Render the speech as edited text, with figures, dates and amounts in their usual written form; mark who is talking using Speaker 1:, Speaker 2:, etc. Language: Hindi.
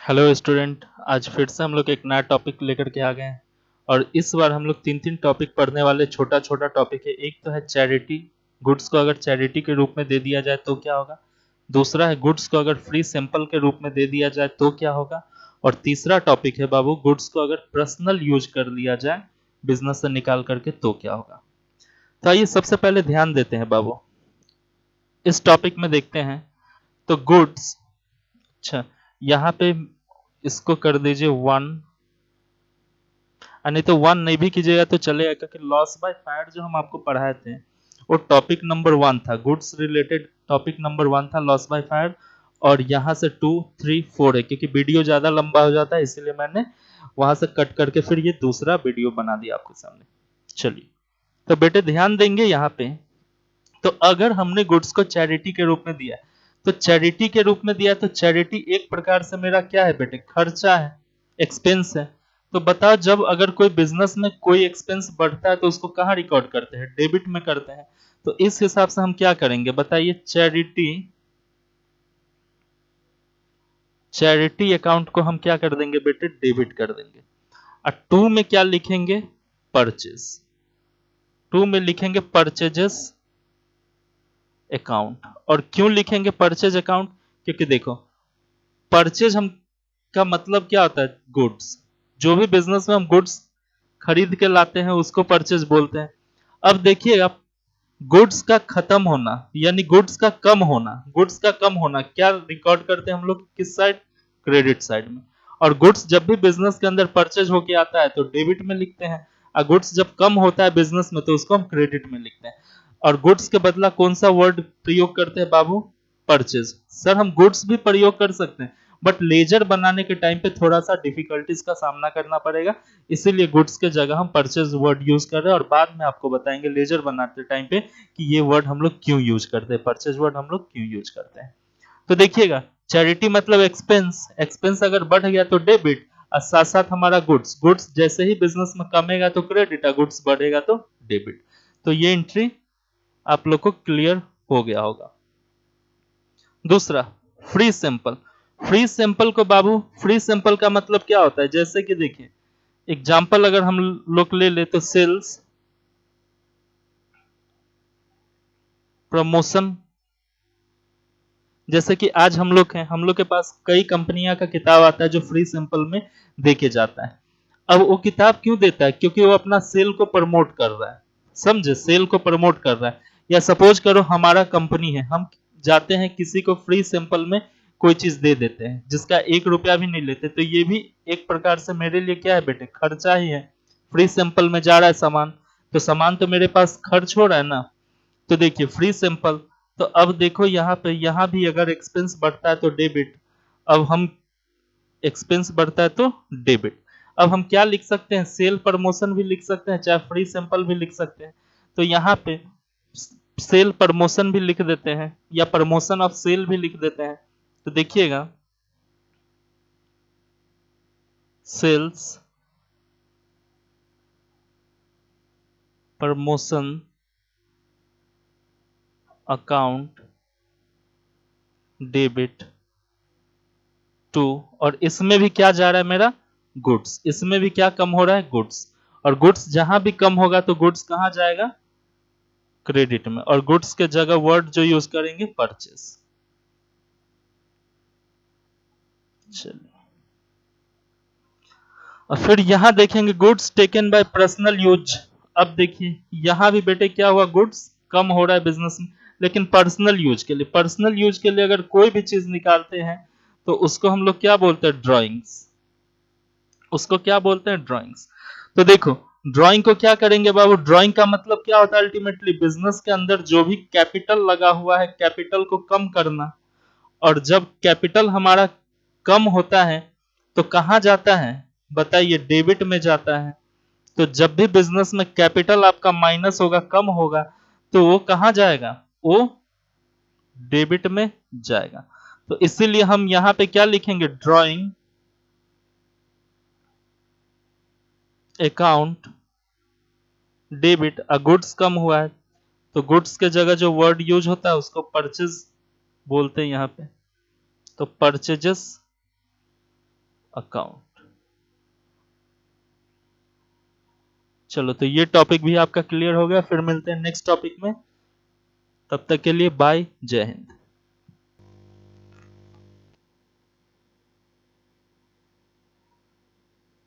Speaker 1: हेलो स्टूडेंट, आज फिर से हम लोग एक नया टॉपिक लेकर के आ गए हैं। और इस बार हम लोग तीन तीन टॉपिक पढ़ने वाले। छोटा छोटा टॉपिक है। एक तो है चैरिटी, गुड्स को अगर चैरिटी के रूप में दे दिया जाए तो क्या होगा। दूसरा है गुड्स को अगर फ्री सैंपल के रूप में दे दिया जाए तो क्या होगा। और तीसरा टॉपिक है बाबू, गुड्स को अगर पर्सनल यूज कर लिया जाए बिजनेस से निकाल करके तो क्या होगा। तो आइए सबसे पहले ध्यान देते हैं बाबू, इस टॉपिक में देखते हैं। तो गुड्स, अच्छा, यहाँ पे इसको कर दीजिए 1, नहीं तो 1 नहीं भी कीजिएगा तो चलेगा, क्योंकि लॉस बाय फायर जो हम आपको पढ़ाए थे वो टॉपिक नंबर 1 था। गुड्स रिलेटेड टॉपिक नंबर 1 था, लॉस बाय फायर। और यहाँ से 2, 3, 4 है, क्योंकि वीडियो ज्यादा लंबा हो जाता है इसलिए मैंने वहां से कट करके फिर ये दूसरा वीडियो बना दिया आपके सामने। चलिए, तो बेटे ध्यान देंगे यहाँ पे। तो अगर हमने गुड्स को चैरिटी के रूप में दिया, तो चैरिटी के रूप में दिया तो चैरिटी एक प्रकार से मेरा क्या है बेटे, खर्चा है, एक्सपेंस है। तो बताओ, जब अगर कोई बिजनेस में कोई एक्सपेंस बढ़ता है तो उसको कहाँ रिकॉर्ड करते हैं, डेबिट में करते हैं। तो इस हिसाब से हम क्या करेंगे बताइए, चैरिटी अकाउंट को हम क्या कर देंगे बेटे, डेबिट कर देंगे। और 2 में क्या लिखेंगे, परचेज। 2 में लिखेंगे परचेजेस अकाउंट। और क्यों लिखेंगे परचेज अकाउंट, क्योंकि देखो, परचेज हम का मतलब क्या होता है, गुड्स। जो भी बिजनेस में हम गुड्स खरीद के लाते हैं उसको परचेज बोलते हैं। अब देखिएगा, गुड्स का खत्म होना यानी गुड्स का कम होना, गुड्स का कम होना क्या रिकॉर्ड करते हैं हम लोग, किस साइड, क्रेडिट साइड में। और गुड्स जब भी बिजनेस के अंदर परचेज होके आता है तो डेबिट में लिखते हैं। और गुड्स जब कम होता है बिजनेस में तो उसको हम क्रेडिट में लिखते हैं। और गुड्स के बदला कौन सा वर्ड प्रयोग करते हैं बाबू, परचेज। सर हम गुड्स भी प्रयोग कर सकते हैं, बट लेजर बनाने के टाइम पे थोड़ा सा डिफिकल्टीज का सामना करना पड़ेगा, इसीलिए गुड्स के जगह हम परचेज वर्ड यूज कर रहे हैं। और बाद में आपको बताएंगे लेजर बनाते टाइम पे कि ये वर्ड हम लोग क्यों यूज करते हैं, परचेज वर्ड हम लोग क्यों यूज करते हैं। तो देखिएगा, चैरिटी मतलब एक्सपेंस, एक्सपेंस अगर बढ़ गया तो डेबिट, और साथ साथ हमारा गुड्स, गुड्स जैसे ही बिजनेस में कमेगा तो क्रेडिट, और गुड्स बढ़ेगा तो डेबिट। तो ये एंट्री आप लोग को क्लियर हो गया होगा। दूसरा, फ्री सैंपल। फ्री सैंपल को बाबू, फ्री सैंपल का मतलब क्या होता है, जैसे कि देखिए एग्जाम्पल अगर हम लोग ले ले तो सेल्स प्रमोशन। जैसे कि आज हम लोग हैं, हम लोग के पास कई कंपनियां का किताब आता है जो फ्री सैंपल में देके जाता है। अब वो किताब क्यों देता है, क्योंकि वो अपना सेल को प्रमोट कर रहा है, समझे, सेल को प्रमोट कर रहा है। या सपोज करो हमारा कंपनी है, हम जाते हैं किसी को फ्री सैंपल में कोई चीज दे देते हैं जिसका 1 रुपया भी नहीं लेते, तो ये भी एक प्रकार से मेरे लिए क्या है बेटे, खर्चा ही है। फ्री सैंपल में जा रहा है सामान, तो सामान तो मेरे पास खर्च हो रहा है ना। तो देखिए फ्री सैंपल, तो अब देखो यहाँ पे, यहाँ भी अगर एक्सपेंस बढ़ता है तो डेबिट। अब हम, एक्सपेंस बढ़ता है तो डेबिट। अब हम क्या लिख सकते हैं, सेल प्रमोशन भी लिख सकते हैं, चाहे फ्री सैंपल भी लिख सकते हैं। तो यहाँ पे सेल प्रमोशन भी लिख देते हैं, या प्रमोशन ऑफ सेल भी लिख देते हैं। तो देखिएगा, sales promotion account debit to. और इसमें भी क्या जा रहा है मेरा, गुड्स। इसमें भी क्या कम हो रहा है, गुड्स। और गुड्स जहां भी कम होगा तो गुड्स कहां जाएगा, क्रेडिट में। और गुड्स के जगह वर्ड जो यूज करेंगे, परचेस। चलिए, और फिर यहां देखेंगे goods taken by personal use. अब देखिए यहां भी बेटे क्या हुआ, गुड्स कम हो रहा है बिजनेस में, लेकिन पर्सनल यूज के लिए, पर्सनल यूज के लिए अगर कोई भी चीज निकालते हैं तो उसको हम लोग क्या बोलते हैं, ड्राइंग्स। उसको क्या बोलते हैं, ड्राइंग्स। तो देखो, ड्राइंग को क्या करेंगे बाबू, ड्राइंग का मतलब क्या होता है, अल्टीमेटली बिजनेस के अंदर जो भी कैपिटल लगा हुआ है, कैपिटल को कम करना। और जब कैपिटल हमारा कम होता है तो कहां जाता है बताइए, डेबिट में जाता है। तो जब भी बिजनेस में कैपिटल आपका माइनस होगा, कम होगा, तो वो कहां जाएगा, वो डेबिट में जाएगा। तो इसीलिए हम यहां पे क्या लिखेंगे, ड्राइंग अकाउंट डेबिट। गुड्स कम हुआ है तो गुड्स के जगह जो वर्ड यूज होता है उसको परचेज बोलते हैं यहाँ पे। तो परचेजेस अकाउंट। चलो तो ये टॉपिक भी आपका क्लियर हो गया, फिर मिलते हैं नेक्स्ट टॉपिक में। तब तक के लिए बाय, जय हिंद।